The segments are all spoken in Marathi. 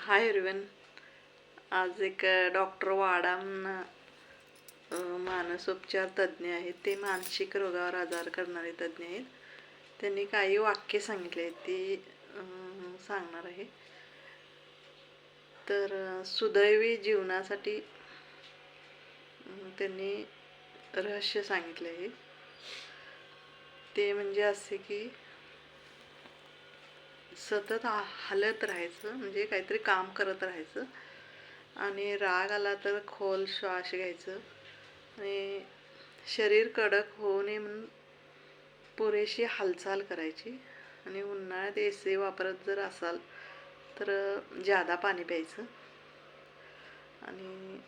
Hi everyone. आज एक डॉक्टर वाडाम मानसोपचार तज्ज्ञ आहेत. ते मानसिक रोगावर आजार करणारे तज्ज्ञ आहेत. त्यांनी काही वाक्य सांगितले ती सांगणार आहे. तर सुदैवी जीवनासाठी त्यांनी रहस्य सांगितले आहे. ते म्हणजे असे की सतत हलत राहायचं, म्हणजे काहीतरी काम करत राहायचं आणि राग आला तर खोल श्वास घ्यायचं आणि शरीर कडक होऊ नये म्हणून पुरेशी हालचाल करायची आणि उन्हाळ्यात AC वापरत जर असाल तर जादा पाणी प्यायचं आणि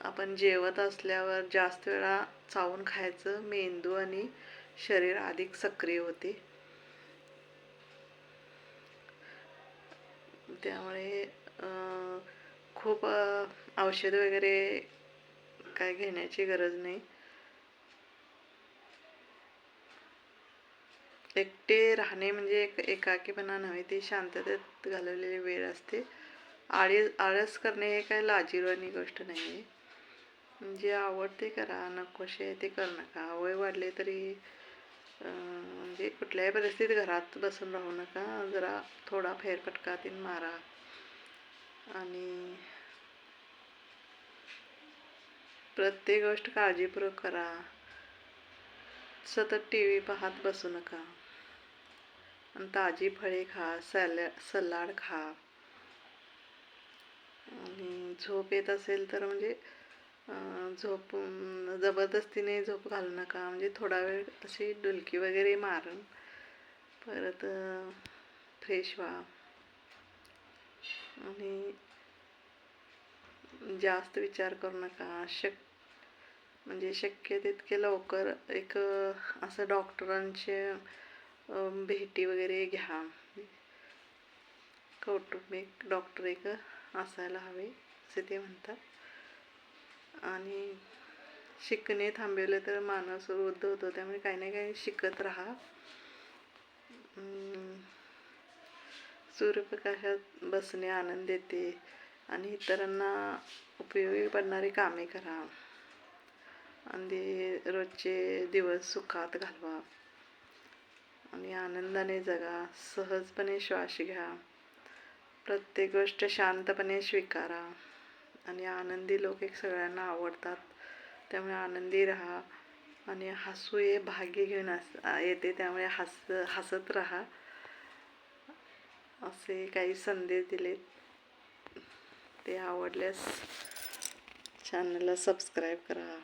आपण जेवत असल्यावर जास्त वेळा चावून खायचं. मेंदू आणि शरीर अधिक सक्रिय होते. त्यामुळे खूप औषध वगैरे काय घेण्याची गरज नाही. एकटे राहणे म्हणजे एकाकीपणा नव्हे, ती शांततेत घालवलेली वेळ असते. आळस करणे हे काय लाजिरवाणी गोष्ट नाही आहे. जे आवडते करा, नकोशे आहे ते करू नका. वय वाढले तरी म्हणजे कुठल्याही परिस्थितीत घरात बसून राहू नका. जरा थोडा फेरफटका तीन मारा आणि प्रत्येक गोष्ट काळजीपूर्वक करा. सतत TV पाहत बसू नका आणि ताजी फळे खा, सलाड खा आणि झोप येत असेल तर म्हणजे झोप जबरदस्तीने झोप घालू नका. म्हणजे थोडा वेळ अशी डुलकी वगैरे मारून परत फ्रेश व्हा आणि जास्त विचार करू नका. म्हणजे शक्य तितके लवकर एक असं डॉक्टरांचे भेटी वगैरे घ्या. कौटुंबिक डॉक्टर एक असायला हवे असे ते म्हणतात. आणि शिकणे थांबवले तर माणूस वृद्ध होतो. त्यामुळे काही ना काही शिकत राहा. सूर्यप्रकाशात बसणे आनंद देते आणि इतरांना उपयोगी पडणारी कामे करा आणि रोजचे दिवस सुखात घालवा आणि आनंदाने जगा. सहजपणे श्वास घ्या. प्रत्येक गोष्ट शांतपणे स्वीकारा आणि आनंदी लोक एक सगळ्यांना आवडतात. त्यामुळे आनंदी राहा आणि हसू हे भाग्य घेऊन येते. त्यामुळे हसत राहा. असे काही संदेश दिलेत. ते आवडल्यास चॅनलला सबस्क्राईब करा.